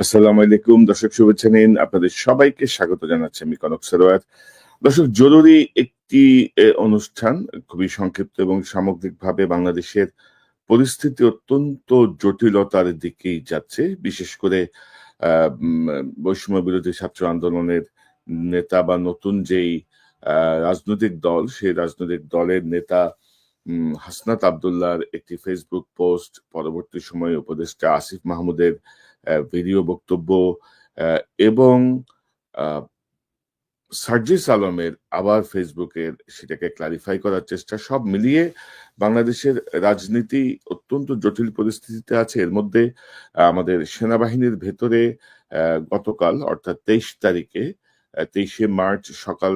আসসালামু আলাইকুম দর্শক, শুভেচ্ছা নিন। আপনাদের সবাইকে স্বাগত জানাচ্ছি আমি কনক সরোয়ার। দর্শক, জরুরি একটি অনুষ্ঠান, খুবই সংক্ষিপ্ত এবং সামগ্রিকভাবে বাংলাদেশের পরিস্থিতি অত্যন্ত জটিলতার দিকেই যাচ্ছে। বিশেষ করে বৈষম্য বিরোধী ছাত্র আন্দোলনের নেতা বা নতুন যেই রাজনৈতিক দল, সেই রাজনৈতিক দলের নেতা হাসনাত আব্দুল্লাহর একটি ফেসবুক পোস্ট, পরবর্তী সময়ে উপদেষ্টা আসিফ মাহমুদের ভিডিও বক্তব্য এবং আহ, সার্জিস আলমের আবার ফেসবুকের সেটাকে ক্লারিফাই করার চেষ্টা, সব মিলিয়ে বাংলাদেশের রাজনীতি অত্যন্ত জটিল পরিস্থিতিতে আছে। এর মধ্যে আমাদের সেনাবাহিনীর ভেতরে গতকাল অর্থাৎ 23 তারিখে, 23শে মার্চ সকাল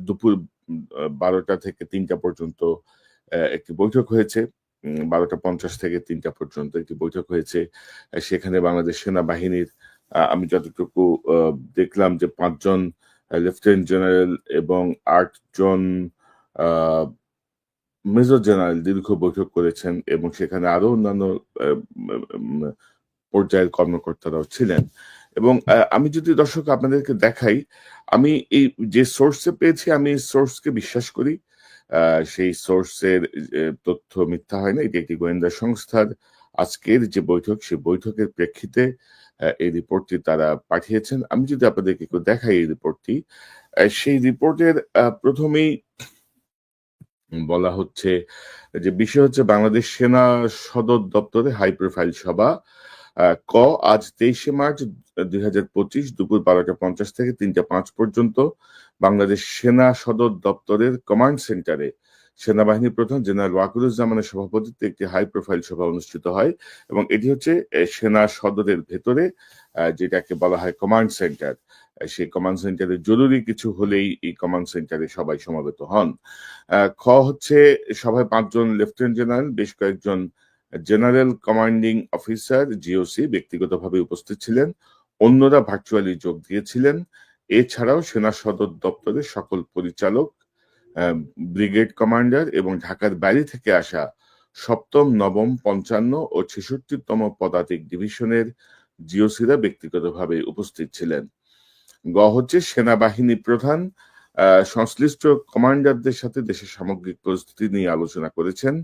দুপুর 12টা থেকে 3টা পর্যন্ত একটি বৈঠক হয়েছে। 12টা 50 থেকে 3টা পর্যন্ত একটি বৈঠক হয়েছে। সেখানে বাংলাদেশ সেনাবাহিনীর আমি যতটুকু দেখলাম যে 5জন লেফটেন্যান্ট জেনারেল এবং 8জন মেজর জেনারেল দীর্ঘ বৈঠক করেছেন এবং সেখানে আরো অন্যান্য পর্যায়ের কর্মকর্তারাও ছিলেন। এবং আমি যদি দর্শক আপনাদেরকে দেখাই, আমি এই যে সোর্সে পেয়েছি, আমি সোর্সকে বিশ্বাস করি। সেই সোর্সের তথ্য মিথ্যা হয় না। এটি একটি গোয়েন্দা সংস্থার আজকের যে বৈঠক, সেই বৈঠকের প্রেক্ষিতে এই রিপোর্টটি তারা পাঠিয়েছেন। আমি যদি আপনাদেরকে একটু দেখাই এই রিপোর্টটি, সেই রিপোর্টের প্রথমেই বলা হচ্ছে যে বিষয় হচ্ছে বাংলাদেশ সেনা সদর দপ্তরে হাই প্রোফাইল সভা। আজ 23শে মার্চ 2025 দুপুর 12টা 50 থেকে 3টা 5 পর্যন্ত বাংলাদেশ সেনা সদর দপ্তরের কমান্ড সেন্টারে সেনাবাহিনী প্রধান জেনারেল ওয়াকুরুজ্জামানের সভাপতিত্বে একটি হাই প্রোফাইল সভা অনুষ্ঠিত হয় এবং এটি হচ্ছে সেনা সদরের ভেতরে, যেটাকে বলা হয় কমান্ড সেন্টার। সেই কমান্ড সেন্টারে জরুরি কিছু হলেই এই কমান্ড সেন্টারে সবাই সমবেত হন। হচ্ছে সভায় 5জন লেফটেন্যান্ট জেনারেল, বেশ কয়েকজন জেনারেল কমান্ডিং অফিসার জিওসি ব্যক্তিগতভাবে উপস্থিত ছিলেন। অন্যরা ভার্চুয়ালি যোগ দিয়েছিলেন। এছাড়াও সেনা সদর দপ্তরের সকল পরিচালক, ব্রিগেড কমান্ডার এবং ঢাকার বাইরে থেকে আসা 7ম, 9ম, 55 ও 66তম পদাতিক ডিভিশনের জিওসিরা ব্যক্তিগতভাবে উপস্থিত ছিলেন। হচ্ছে সেনাবাহিনী প্রধান সংশ্লিষ্ট কমান্ডারদের সাথে দেশের সামগ্রিক পরিস্থিতি নিয়ে আলোচনা করেছেন।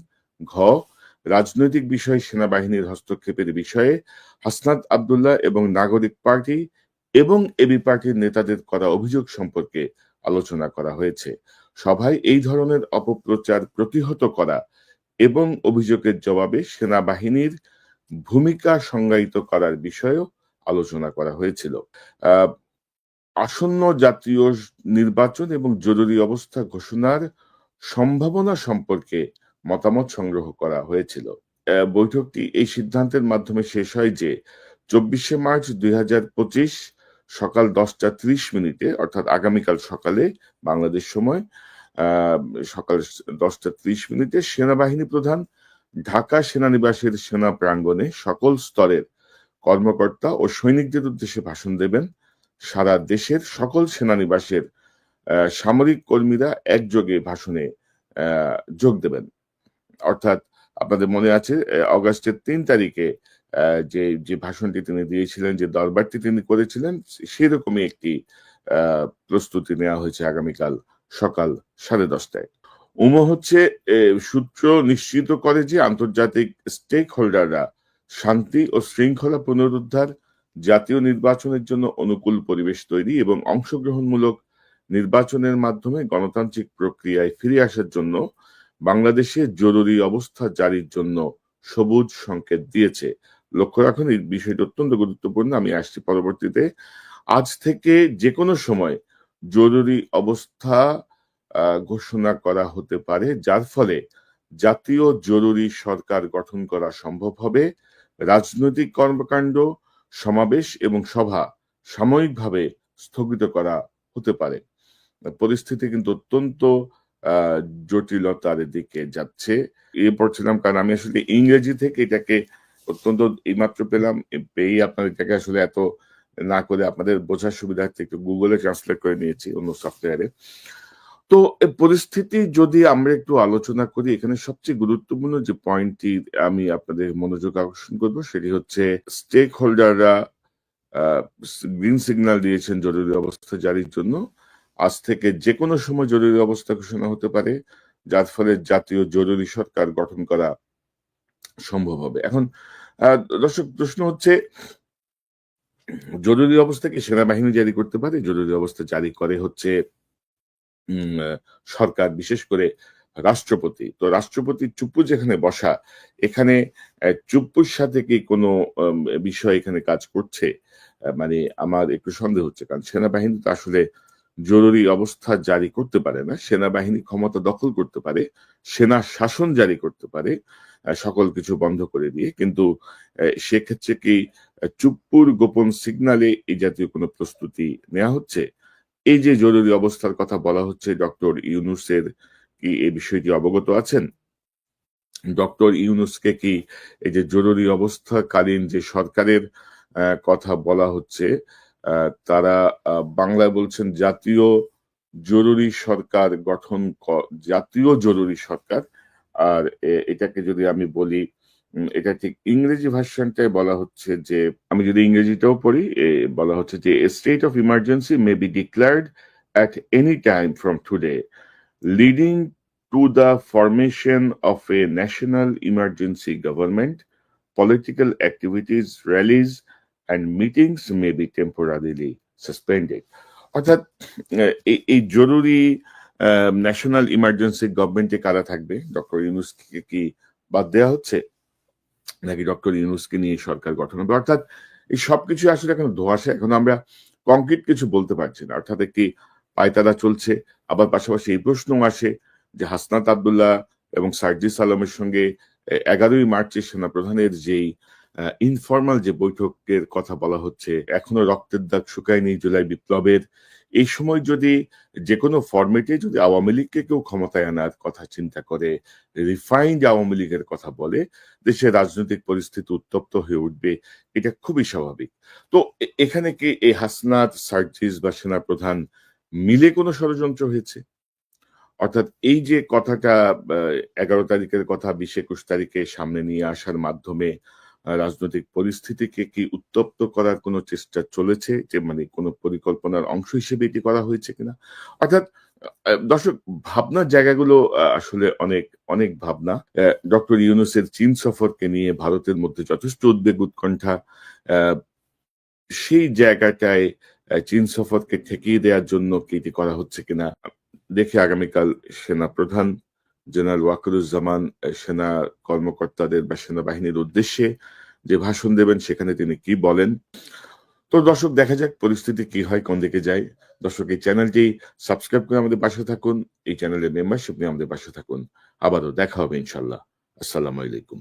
রাজনৈতিক বিষয়ে সেনাবাহিনীর হস্তক্ষেপের বিষয়ে হাসনাত আব্দুল্লাহ এবং নাগরিক পার্টি এবং এবি পার্টির নেতাদের করা অভিযোগ সম্পর্কে আলোচনা করা হয়েছে। সভায় এই ধরনের অপপ্রচার প্রতিহত করা এবং অভিযোগের জবাবে সেনাবাহিনীর ভূমিকা সংজ্ঞায়িত করার বিষয়েও আলোচনা করা হয়েছিল। আসন্ন জাতীয় নির্বাচন এবং জরুরি অবস্থা ঘোষণার সম্ভাবনা সম্পর্কে মতামত সংগ্রহ করা হয়েছিল। বৈঠকটি এই সিদ্ধান্তের মাধ্যমে শেষ হয় যে 24শে মার্চ 2025 সকাল 10টা 30 মিনিটে, অর্থাৎ আগামীকাল সকালে বাংলাদেশ সময় সকাল 10টা 30 মিনিটে সেনাবাহিনী প্রধান ঢাকা সেনানিবাসের সেনা প্রাঙ্গণে সকল স্তরের কর্মকর্তা ও সৈনিকদের উদ্দেশ্যে ভাষণ দেবেন। সারা দেশের সকল সেনানিবাসের সামরিক কর্মীরা একযোগে ভাষণে যোগ দেবেন। অর্থাৎ আপনাদের মনে আছে অগাস্টের 3 তারিখে যে যে ভাষণটি তিনি দিয়েছিলেন, যে দরবারটি তিনি করেছিলেন, সেরকমই একটি প্রস্তুতি নেওয়া হয়েছে আগামীকাল সকাল 10:30টায়। হচ্ছে সূত্র নিশ্চিত করে যে আন্তর্জাতিক স্টেক হোল্ডাররা শান্তি ও শৃঙ্খলা পুনরুদ্ধার, জাতীয় নির্বাচনের জন্য অনুকূল পরিবেশ তৈরি এবং অংশগ্রহণমূলক নির্বাচনের মাধ্যমে গণতান্ত্রিক প্রক্রিয়ায় ফিরে আসার জন্য বাংলাদেশে জরুরি অবস্থা জারির জন্য সবুজ সংকেত দিয়েছে। লক্ষ্য রাখুন, এই বিষয়টি অত্যন্ত গুরুত্বপূর্ণ। আমি আসছি পরবর্তীতে। আজ থেকে যে কোনো সময় জরুরি অবস্থা ঘোষণা করা হতে পারে, যার ফলে জাতীয় জরুরি সরকার গঠন করা সম্ভব হবে। রাজনৈতিক কর্মকাণ্ড, সমাবেশ এবং সভা সাময়িকভাবে স্থগিত করা হতে পারে। পরিস্থিতি কিন্তু অত্যন্ত জটিলতার দিকে যাচ্ছে। পড়ছিলাম, কারণ আমি আসলে ইংরেজি থেকে এটাকে অত্যন্ত এইমাত্র পেলাম, পেয়ে আপনার এটাকে আসলে এত না করে আপনাদের বোঝার সুবিধার্থে একটু গুগলে ট্রান্সলেট করে নিয়েছি অন্য সফটওয়্যারে। তো পরিস্থিতি যদি আমরা একটু আলোচনা করি, এখানে সবচেয়ে গুরুত্বপূর্ণ যে পয়েন্টটি আমি আপনাদের মনোযোগ আকর্ষণ করবো সেটি হচ্ছে স্টেক হোল্ডাররা গ্রিন সিগন্যাল দিয়েছেন জরুরি অবস্থা জারির জন্য। আজ থেকে যে কোনো সময় জরুরি অবস্থা ঘোষণা হতে পারে, যার ফলে জাতীয় জরুরি সরকার গঠন করা সম্ভব হবে। এখন দর্শক, প্রশ্ন হচ্ছে, জরুরি অবস্থা কি সেনাবাহিনী জারি করতে পারে? জরুরি অবস্থা জারি করে হচ্ছে সরকার, বিশেষ করে রাষ্ট্রপতি। তো রাষ্ট্রপতি চুপ্পু যেখানে বসা, এখানে চুপ্পুর সাথে কি কোনো বিষয় এখানে কাজ করছে? মানে আমার একটু সন্দেহ হচ্ছে, কারণ সেনাবাহিনী তো আসলে জরুরি অবস্থা জারি করতে পারে না। সেনাবাহিনী ক্ষমতা দখল করতে পারে, সেনা শাসন জারি করতে পারে সকল কিছু বন্ধ করে দিয়ে। কিন্তু সেক্ষেত্রে কি চুপ্পুর গোপন সিগনালে এই জাতীয় কোনো প্রস্তুতি নেওয়া হচ্ছে? এই যে জরুরি অবস্থার কথা বলা হচ্ছে, ডক্টর ইউনূসের কি এই বিষয়টি অবগত আছেন? ডক্টর ইউনূসকে কি এই যে জরুরি অবস্থাকালীন যে সরকারের কথা বলা হচ্ছে, তারা বাংলায় বলছেন জাতীয় জরুরি সরকার গঠন, জাতীয় জরুরি সরকার। আর এটাকে যদি আমি বলি, এটা ঠিক ইংরেজি ভার্সনটায় বলা হচ্ছে যে, আমি যদি ইংরেজিটাও পড়ি, বলা হচ্ছে যে state of emergency may be declared at any time from today, leading to the formation of a national emergency government. Political activities, rallies, and meetings may be temporarily suspended. অর্থাৎ এই জরুরি ন্যাশনাল ইমার্জেন্সি গভর্নমেন্টে কারা থাকবে? Doctor ইউনূসকে কি বাদ দেওয়া হচ্ছে, নাকি ডক্টর ইউনূসকে নিয়ে সরকার গঠন হবে? অর্থাৎ এই সবকিছু আসলে এখন ধোঁয়াশা, এখন আমরা কংক্রিট কিছু বলতে পারছি না। অর্থাৎ একটি পায়তারা চলছে। আবার পাশাপাশি এই প্রশ্নও আসে যে হাসনাত আব্দুল্লাহ এবং সার্জিস আলমের সঙ্গে 11ই মার্চে সেনাপ্রধানের যেই ইনফরমাল যে বৈঠকের কথা বলা হচ্ছে, এখনো রক্তের দাগ শুকায়নি জুলাই বিপ্লবের। এই সময় যদি যে কোনো ফরম্যাটে যদি আওয়ামী লীগকে কেউ ক্ষমতায় আনার কথা চিন্তা করে, রিফাইন্ড আওয়ামী লীগের কথা বলে, দেশের রাজনৈতিক পরিস্থিতি উত্তপ্ত হয়ে উঠবে, এটা খুবই স্বাভাবিক। তো এখানে কি এই হাসনাত, সার্জিস বা সেনাপ্রধান মিলে কোনো ষড়যন্ত্র হয়েছে? অর্থাৎ এই যে কথাটা 11 তারিখের কথা 20-21 তারিখে সামনে নিয়ে আসার মাধ্যমে রাজনৈতিক পরিস্থিতিকে কি উত্তপ্ত করার কোনো চেষ্টা চলেছে, যে মানে কোনো পরিকল্পনার অংশ হিসেবে এটি করা হয়েছে কিনা? অর্থাৎ দর্শক, ভাবনার জায়গাগুলো আসলে অনেক অনেক ভাবনা। ডক্টর ইউনূসের চীন সফরকে নিয়ে ভারতের মধ্যে যথেষ্ট উদ্বেগ উৎকণ্ঠা। সেই জায়গাটায় চীন সফরকে ঠেকিয়ে দেওয়ার জন্য কি এটি করা হচ্ছে কিনা দেখে আগামীকাল সেনা প্রধান জেনারেল ওয়াকারুজ্জামান সেনা কর্মকর্তাদের বা সেনাবাহিনীর উদ্দেশ্যে যে ভাষণ দেবেন, সেখানে তিনি কি বলেন। তো দর্শক, দেখা যাক পরিস্থিতি কি হয়, কোন দিকে যায়। দর্শক, এই চ্যানেলটি সাবস্ক্রাইব করে আমাদের পাশে থাকুন, এই চ্যানেলের মেম্বারশিপ নিয়ে আমাদের পাশে থাকুন। আবারও দেখা হবে ইনশাল্লাহ। আসসালামু আলাইকুম।